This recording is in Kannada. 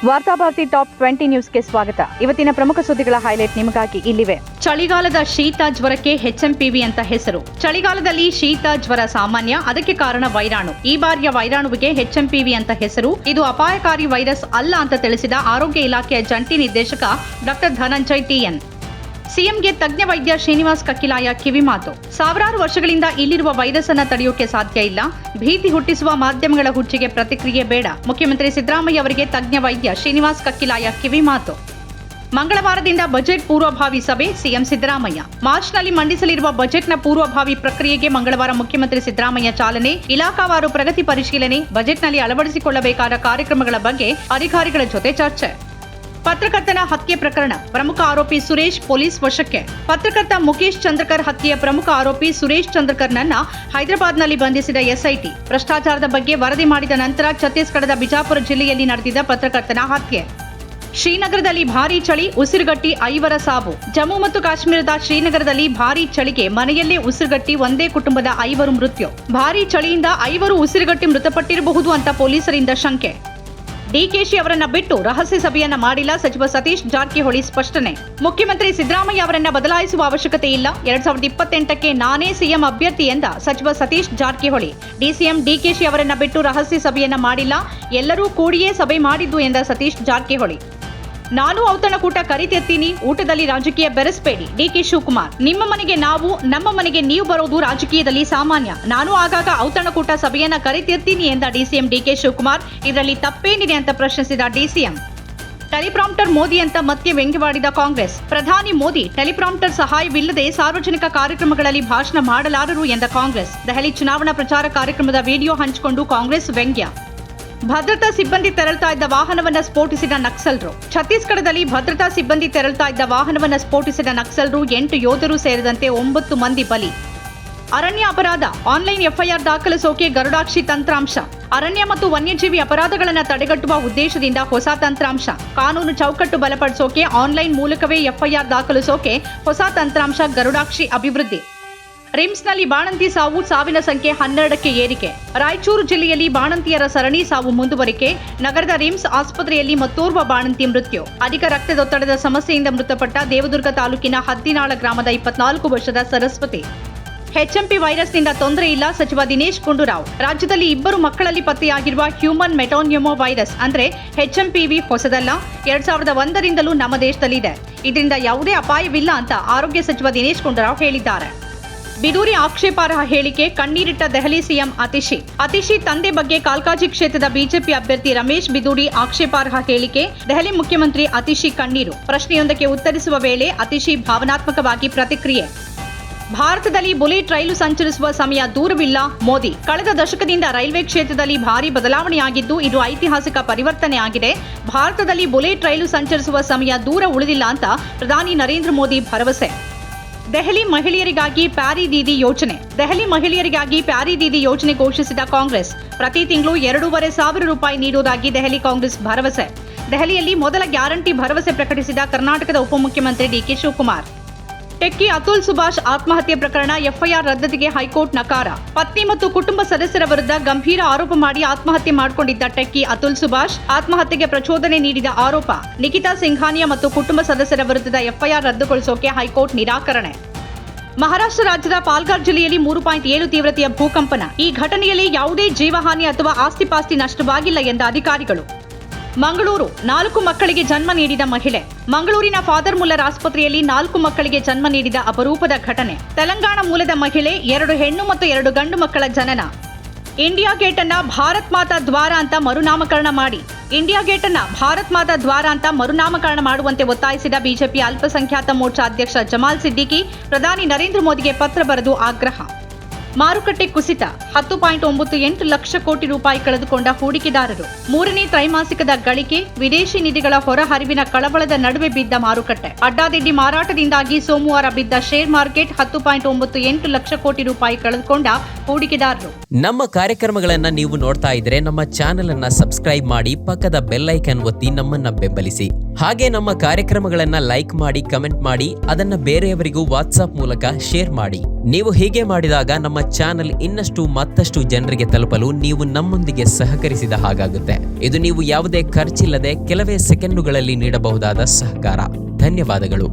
ವಾರ್ತಾಭಾರತಿ ಟಾಪ್ 20 ನ್ಯೂಸ್ಗೆ ಸ್ವಾಗತ. ಇವತ್ತಿನ ಪ್ರಮುಖ ಸುದ್ದಿಗಳ ಹೈಲೈಟ್ ನಿಮಗಾಗಿ ಇಲ್ಲಿವೆ. ಚಳಿಗಾಲದ ಶೀತ ಜ್ವರಕ್ಕೆ HMPV ಅಂತ ಹೆಸರು. ಚಳಿಗಾಲದಲ್ಲಿ ಶೀತ ಜ್ವರ ಸಾಮಾನ್ಯ, ಅದಕ್ಕೆ ಕಾರಣ ವೈರಾಣು. ಈ ಬಾರಿಯ ವೈರಾಣುವಿಗೆ HMPV ಅಂತ ಹೆಸರು. ಇದು ಅಪಾಯಕಾರಿ ವೈರಸ್ ಅಲ್ಲ ಅಂತ ತಿಳಿಸಿದ ಆರೋಗ್ಯ ಇಲಾಖೆಯ ಜಂಟಿ ನಿರ್ದೇಶಕ ಡಾ ಧನಂಜಯ್ TN. ಸಿಎಂಗೆ ತಜ್ಞ ವೈದ್ಯ ಶ್ರೀನಿವಾಸ್ ಕಕ್ಕಿಲಾಯ ಕಿವಿಮಾತು. ಸಾವಿರಾರು ವರ್ಷಗಳಿಂದ ಇಲ್ಲಿರುವ ವೈರಸ್ ಅನ್ನ ತಡೆಯೋಕೆ ಸಾಧ್ಯ ಇಲ್ಲ. ಭೀತಿ ಹುಟ್ಟಿಸುವ ಮಾಧ್ಯಮಗಳ ಹುಚ್ಚಿಗೆ ಪ್ರತಿಕ್ರಿಯೆ ಬೇಡ. ಮುಖ್ಯಮಂತ್ರಿ ಸಿದ್ದರಾಮಯ್ಯ ಅವರಿಗೆ ತಜ್ಞ ವೈದ್ಯ ಶ್ರೀನಿವಾಸ್ ಕಕ್ಕಿಲಾಯ ಕಿವಿಮಾತು. ಮಂಗಳವಾರದಿಂದ ಬಜೆಟ್ ಪೂರ್ವಭಾವಿ ಸಭೆ ಸಿಎಂ ಸಿದ್ದರಾಮಯ್ಯ. ಮಾರ್ಚ್ನಲ್ಲಿ ಮಂಡಿಸಲಿರುವ ಬಜೆಟ್ನ ಪೂರ್ವಭಾವಿ ಪ್ರಕ್ರಿಯೆಗೆ ಮಂಗಳವಾರ ಮುಖ್ಯಮಂತ್ರಿ ಸಿದ್ದರಾಮಯ್ಯ ಚಾಲನೆ. ಇಲಾಖಾವಾರು ಪ್ರಗತಿ ಪರಿಶೀಲನೆ, ಬಜೆಟ್ನಲ್ಲಿ ಅಳವಡಿಸಿಕೊಳ್ಳಬೇಕಾದ ಕಾರ್ಯಕ್ರಮಗಳ ಬಗ್ಗೆ ಅಧಿಕಾರಿಗಳ ಜೊತೆ ಚರ್ಚೆ. ಪತ್ರಕರ್ತನ ಹತ್ಯೆ ಪ್ರಕರಣ ಪ್ರಮುಖ ಆರೋಪಿ ಸುರೇಶ್ ಪೊಲೀಸ್ ವಶಕ್ಕೆ. ಪತ್ರಕರ್ತ ಮುಖೇಶ್ ಚಂದ್ರಕರ್ ಹತ್ಯೆಯ ಪ್ರಮುಖ ಆರೋಪಿ ಸುರೇಶ್ ಚಂದ್ರಕರ್ನನ್ನ ಹೈದರಾಬಾದ್ನಲ್ಲಿ ಬಂಧಿಸಿದ SIT. ಭ್ರಷ್ಟಾಚಾರದ ಬಗ್ಗೆ ವರದಿ ಮಾಡಿದ ನಂತರ ಛತ್ತೀಸ್ಗಢದ ಬಿಜಾಪುರ ಜಿಲ್ಲೆಯಲ್ಲಿ ನಡೆದಿದ್ದ ಪತ್ರಕರ್ತನ ಹತ್ಯೆ. ಶ್ರೀನಗರದಲ್ಲಿ ಭಾರೀ ಚಳಿ, ಉಸಿರುಗಟ್ಟಿ 5 ಸಾವು. ಜಮ್ಮು ಮತ್ತು ಕಾಶ್ಮೀರದ ಶ್ರೀನಗರದಲ್ಲಿ ಭಾರೀ ಚಳಿಗೆ ಮನೆಯಲ್ಲೇ ಉಸಿರುಗಟ್ಟಿ ಒಂದೇ ಕುಟುಂಬದ 5 ಮೃತ್ಯು. ಭಾರೀ ಚಳಿಯಿಂದ 5 ಉಸಿರುಗಟ್ಟಿ ಮೃತಪಟ್ಟಿರಬಹುದು ಅಂತ ಪೊಲೀಸರಿಂದ ಶಂಕೆ. ಡಿಕೆಶಿ ಅವರನ್ನ ಬಿಟ್ಟು ರಹಸ್ಯ ಸಭೆಯನ್ನ ಮಾಡಿಲ್ಲ, ಸಚಿವ ಸತೀಶ್ ಜಾರಕಿಹೊಳಿ ಸ್ಪಷ್ಟನೆ. ಮುಖ್ಯಮಂತ್ರಿ ಸಿದ್ದರಾಮಯ್ಯ ಅವರನ್ನ ಬದಲಾಯಿಸುವ ಅವಶ್ಯಕತೆ ಇಲ್ಲ. 2028ಕ್ಕೆ ನಾನೇ ಸಿಎಂ ಅಭ್ಯರ್ಥಿ ಎಂದ ಸಚಿವ ಸತೀಶ್ ಜಾರಕಿಹೊಳಿ. ಡಿಸಿಎಂ ಡಿಕೆಶಿ ಅವರನ್ನ ಬಿಟ್ಟು ರಹಸ್ಯ ಸಭೆಯನ್ನ ಮಾಡಿಲ್ಲ, ಎಲ್ಲರೂ ಕೂಡಿಯೇ ಸಭೆ ಮಾಡಿದ್ದು ಎಂದ ಸತೀಶ್ ಜಾರಕಿಹೊಳಿ. ನಾನು ಔತಣಕೂಟ ಕರಿತಿರ್ತೀನಿ, ಊಟದಲ್ಲಿ ರಾಜಕೀಯ ಬೆರೆಸಬೇಡಿ. DK ಶಿವಕುಮಾರ್. ನಿಮ್ಮ ಮನೆಗೆ ನಾವು, ನಮ್ಮ ಮನೆಗೆ ನೀವು ಬರೋದು ರಾಜಕೀಯದಲ್ಲಿ ಸಾಮಾನ್ಯ. ನಾನು ಆಗಾಗ ಔತಣಕೂಟ ಸಭೆಯನ್ನ ಕರಿತಿರ್ತೀನಿ ಎಂದ DCM DK ಶಿವಕುಮಾರ್. ಇದರಲ್ಲಿ ತಪ್ಪೇನಿದೆ ಅಂತ ಪ್ರಶ್ನಿಸಿದ DCM. ಟೆಲಿಪ್ರಾಂಪ್ಟರ್ ಮೋದಿ ಅಂತ ಮತ್ತೆ ವ್ಯಂಗ್ಯವಾಡಿದ ಕಾಂಗ್ರೆಸ್. ಪ್ರಧಾನಿ ಮೋದಿ ಟೆಲಿಪ್ರಾಂಪ್ಟರ್ ಸಹಾಯವಿಲ್ಲದೆ ಸಾರ್ವಜನಿಕ ಕಾರ್ಯಕ್ರಮಗಳಲ್ಲಿ ಭಾಷಣ ಮಾಡಲಾರರು ಎಂದ ಕಾಂಗ್ರೆಸ್. ದೆಹಲಿ ಚುನಾವಣಾ ಪ್ರಚಾರ ಕಾರ್ಯಕ್ರಮದ ವಿಡಿಯೋ ಹಂಚಿಕೊಂಡು ಕಾಂಗ್ರೆಸ್ ವ್ಯಂಗ್ಯ. ಭದ್ರತಾ ಸಿಬ್ಬಂದಿ ತೆರಳುತ್ತಾ ಇದ್ದ ವಾಹನವನ್ನ ಸ್ಫೋಟಿಸಿದ ನಕ್ಸಲರು. ಛತ್ತೀಸ್ಗಢದಲ್ಲಿ ಭದ್ರತಾ ಸಿಬ್ಬಂದಿ ತೆರಳುತ್ತಾ ಇದ್ದ ವಾಹನವನ್ನ ಸ್ಫೋಟಿಸಿದ ನಕ್ಸಲರು 8 ಯೋಧರು ಸೇರಿದಂತೆ 9 ಮಂದಿ ಬಲಿ. ಅರಣ್ಯ ಅಪರಾಧ ಆನ್ಲೈನ್ FIR ದಾಖಲಿಸೋಕೆ ಗರುಡಾಕ್ಷಿ ತಂತ್ರಾಂಶ. ಅರಣ್ಯ ಮತ್ತು ವನ್ಯಜೀವಿ ಅಪರಾಧಗಳನ್ನು ತಡೆಗಟ್ಟುವ ಉದ್ದೇಶದಿಂದ ಹೊಸ ತಂತ್ರಾಂಶ. ಕಾನೂನು ಚೌಕಟ್ಟು ಬಲಪಡಿಸೋಕೆ ಆನ್ಲೈನ್ ಮೂಲಕವೇ FIR ದಾಖಲಿಸೋಕೆ ಹೊಸ ತಂತ್ರಾಂಶ ಗರುಡಾಕ್ಷಿ ಅಭಿವೃದ್ಧಿ. ರಿಮ್ಸ್ನಲ್ಲಿ ಬಾಣಂತಿ ಸಾವು, ಸಾವಿನ ಸಂಖ್ಯೆ 12ಕ್ಕೆ ಏರಿಕೆ. ರಾಯಚೂರು ಜಿಲ್ಲೆಯಲ್ಲಿ ಬಾಣಂತಿಯರ ಸರಣಿ ಸಾವು ಮುಂದುವರಿಕೆ. ನಗರದ ರಿಮ್ಸ್ ಆಸ್ಪತ್ರೆಯಲ್ಲಿ ಮತ್ತೋರ್ವ ಬಾಣಂತಿ ಮೃತ್ಯು. ಅಧಿಕ ರಕ್ತದೊತ್ತಡದ ಸಮಸ್ಯೆಯಿಂದ ಮೃತಪಟ್ಟ ದೇವದುರ್ಗ ತಾಲೂಕಿನ ಹದ್ದಿನಾಳ ಗ್ರಾಮದ 24 ವರ್ಷದ ಸರಸ್ವತಿ. HMP ವೈರಸ್ನಿಂದ ತೊಂದರೆ ಇಲ್ಲ, ಸಚಿವ ದಿನೇಶ್ ಗುಂಡೂರಾವ್. ರಾಜ್ಯದಲ್ಲಿ 2 ಮಕ್ಕಳಲ್ಲಿ ಪತ್ತೆಯಾಗಿರುವ ಹ್ಯೂಮನ್ ಮೆಟೋನ್ಯೂಮೋ ವೈರಸ್ ಅಂದ್ರೆ HMPV ಹೊಸದಲ್ಲ, 2001ರಿಂದಲೂ ನಮ್ಮ ದೇಶದಲ್ಲಿದೆ. ಇದರಿಂದ ಯಾವುದೇ ಅಪಾಯವಿಲ್ಲ ಅಂತ ಆರೋಗ್ಯ ಸಚಿವ ದಿನೇಶ್ ಗುಂಡೂರಾವ್ ಹೇಳಿದ್ದಾರೆ. ಬಿದೂರಿ ಆಕ್ಷೇಪಾರ್ಹ ಹೇಳಿಕೆ, ಕಣ್ಣೀರಿಟ್ಟ ದೆಹಲಿ ಸಿಎಂ ಅತಿಶಿ ತಂದೆ ಬಗ್ಗೆ ಕಾಲ್ಕಾಜಿ ಕ್ಷೇತ್ರದ ಬಿಜೆಪಿ ಅಭ್ಯರ್ಥಿ ರಮೇಶ್ ಬಿದೂರಿ ಆಕ್ಷೇಪಾರ್ಹ ಹೇಳಿಕೆ. ದೆಹಲಿ ಮುಖ್ಯಮಂತ್ರಿ ಅತಿಶಿ ಕಣ್ಣೀರು. ಪ್ರಶ್ನೆಯೊಂದಕ್ಕೆ ಉತ್ತರಿಸುವ ವೇಳೆ ಅತಿಶಿ ಭಾವನಾತ್ಮಕವಾಗಿ ಪ್ರತಿಕ್ರಿಯೆ. ಭಾರತದಲ್ಲಿ ಬುಲೆಟ್ ರೈಲು ಸಂಚರಿಸುವ ಸಮಯ ದೂರವಿಲ್ಲ ಮೋದಿ. ಕಳೆದ ದಶಕದಿಂದ ರೈಲ್ವೆ ಕ್ಷೇತ್ರದಲ್ಲಿ ಭಾರಿ ಬದಲಾವಣೆಯಾಗಿದ್ದು ಇದು ಐತಿಹಾಸಿಕ ಪರಿವರ್ತನೆ ಆಗಿದೆ. ಭಾರತದಲ್ಲಿ ಬುಲೆಟ್ ರೈಲು ಸಂಚರಿಸುವ ಸಮಯ ದೂರ ಉಳಿದಿಲ್ಲ ಅಂತ ಪ್ರಧಾನಿ ನರೇಂದ್ರ ಮೋದಿ ಭರವಸೆ. ದೆಹಲಿ ಮಹಿಳೆಯರಿಗಾಗಿ ಪ್ಯಾರಿ ದೀದಿ ಯೋಜನೆ. ದೆಹಲಿ ಮಹಿಳೆಯರಿಗಾಗಿ ಪ್ಯಾರಿ ದೀದಿ ಯೋಜನೆ ಘೋಷಿಸಿದ ಕಾಂಗ್ರೆಸ್. ಪ್ರತಿ ತಿಂಗಳು 2,500 ರೂಪಾಯಿ ನೀಡುವುದಾಗಿ ದೆಹಲಿ ಕಾಂಗ್ರೆಸ್ ಭರವಸೆ. ದೆಹಲಿಯಲ್ಲಿ ಮೊದಲ ಗ್ಯಾರಂಟಿ ಭರವಸೆ ಪ್ರಕಟಿಸಿದ ಕರ್ನಾಟಕದ ಉಪಮುಖ್ಯಮಂತ್ರಿ DK ಶಿವಕುಮಾರ್. ಟೆಕ್ಕಿ ಅತುಲ್ ಸುಭಾಷ್ ಆತ್ಮಹತ್ಯೆ ಪ್ರಕರಣ FIR ರದ್ದತಿಗೆ ಹೈಕೋರ್ಟ್ ನಕಾರ. ಪತ್ನಿ ಮತ್ತು ಕುಟುಂಬ ಸದಸ್ಯರ ವಿರುದ್ಧ ಗಂಭೀರ ಆರೋಪ ಮಾಡಿ ಆತ್ಮಹತ್ಯೆ ಮಾಡಿಕೊಂಡಿದ್ದ ಟೆಕ್ಕಿ ಅತುಲ್ ಸುಭಾಷ್ ಆತ್ಮಹತ್ಯೆಗೆ ಪ್ರಚೋದನೆ ನೀಡಿದ ಆರೋಪ. ನಿಖಿತಾ ಸಿಂಘಾನಿಯಾ ಮತ್ತು ಕುಟುಂಬ ಸದಸ್ಯರ ವಿರುದ್ಧದ FIR ರದ್ದುಗೊಳಿಸೋಕೆ ಹೈಕೋರ್ಟ್ ನಿರಾಕರಣೆ. ಮಹಾರಾಷ್ಟ್ರ ರಾಜ್ಯದ ಪಾಲ್ಘಾರ್ ಜಿಲ್ಲೆಯಲ್ಲಿ 3.7 ತೀವ್ರತೆಯ ಭೂಕಂಪನ. ಈ ಘಟನೆಯಲ್ಲಿ ಯಾವುದೇ ಜೀವಹಾನಿ ಅಥವಾ ಆಸ್ತಿಪಾಸ್ತಿ ನಷ್ಟವಾಗಿಲ್ಲ ಎಂದ ಅಧಿಕಾರಿಗಳು. ಮಂಗಳೂರು 4 ಮಕ್ಕಳಿಗೆ ಜನ್ಮ ನೀಡಿದ ಮಹಿಳೆ. ಮಂಗಳೂರಿನ ಫಾದರ್ ಮುಲ್ಲರ್ ಆಸ್ಪತ್ರೆಯಲ್ಲಿ 4 ಮಕ್ಕಳಿಗೆ ಜನ್ಮ ನೀಡಿದ ಅಪರೂಪದ ಘಟನೆ. ತೆಲಂಗಾಣ ಮೂಲದ ಮಹಿಳೆ, 2 ಹೆಣ್ಣು ಮತ್ತು 2 ಗಂಡು ಮಕ್ಕಳ ಜನನ. ಇಂಡಿಯಾ ಗೇಟ್ ಅನ್ನ ಭಾರತ್ ಮಾತಾ ದ್ವಾರ ಅಂತ ಮರುನಾಮಕರಣ ಮಾಡಿ. ಇಂಡಿಯಾ ಗೇಟ್ ಅನ್ನ ಭಾರತ್ ಮಾತಾ ದ್ವಾರ ಅಂತ ಮರುನಾಮಕರಣ ಮಾಡುವಂತೆ ಒತ್ತಾಯಿಸಿದ ಬಿಜೆಪಿ ಅಲ್ಪಸಂಖ್ಯಾತ ಮೋರ್ಚಾ ಅಧ್ಯಕ್ಷ ಜಮಾಲ್ ಸಿದ್ದಿಕಿ ಪ್ರಧಾನಿ ನರೇಂದ್ರ ಮೋದಿಗೆ ಪತ್ರ ಬರೆದು ಆಗ್ರಹ. ಮಾರುಕಟ್ಟೆ ಕುಸಿತ, 10.98 ಲಕ್ಷ ಕೋಟಿ ರೂಪಾಯಿ ಕಳೆದುಕೊಂಡ ಹೂಡಿಕೆದಾರರು. 3ನೇ ತ್ರೈಮಾಸಿಕದ ಗಳಿಕೆ, ವಿದೇಶಿ ನಿಧಿಗಳ ಹೊರಹರಿವಿನ ಕಳವಳದ ನಡುವೆ ಬಿದ್ದ ಮಾರುಕಟ್ಟೆ. ಅಡ್ಡಾದಿಡ್ಡಿ ಮಾರಾಟದಿಂದಾಗಿ ಸೋಮವಾರ ಬಿದ್ದ ಶೇರ್ ಮಾರ್ಕೆಟ್. 10.98 ಲಕ್ಷ ಕೋಟಿ ರೂಪಾಯಿ ಕಳೆದುಕೊಂಡ ಹೂಡಿಕೆದಾರರು. ನಮ್ಮ ಕಾರ್ಯಕ್ರಮಗಳನ್ನ ನೀವು ನೋಡ್ತಾ ಇದ್ರೆ ನಮ್ಮ ಚಾನೆಲ್ ಅನ್ನ ಸಬ್ಸ್ಕ್ರೈಬ್ ಮಾಡಿ, ಪಕ್ಕದ ಬೆಲ್ ಐಕಾನ್ ಒತ್ತಿ ನಮ್ಮನ್ನ ಬೆಂಬಲಿಸಿ. ಹಾಗೆ ನಮ್ಮ ಕಾರ್ಯಕ್ರಮಗಳನ್ನ ಲೈಕ್ ಮಾಡಿ, ಕಮೆಂಟ್ ಮಾಡಿ, ಅದನ್ನ ಬೇರೆಯವರಿಗೂ ವಾಟ್ಸಾಪ್ ಮೂಲಕ ಶೇರ್ ಮಾಡಿ. ನೀವು ಹೀಗೆ ಮಾಡಿದಾಗ ನಮ್ಮ ಚಾನೆಲ್ ಮತ್ತಷ್ಟು ಜನರಿಗೆ ತಲುಪಲು ನೀವು ನಮ್ಮೊಂದಿಗೆ ಸಹಕರಿಸಿದ ಹಾಗಾಗುತ್ತೆ. ಇದು ನೀವು ಯಾವುದೇ ಖರ್ಚಿಲ್ಲದೆ ಕೆಲವೇ ಸೆಕೆಂಡುಗಳಲ್ಲಿ ನೀಡಬಹುದಾದ ಸಹಕಾರ. ಧನ್ಯವಾದಗಳು.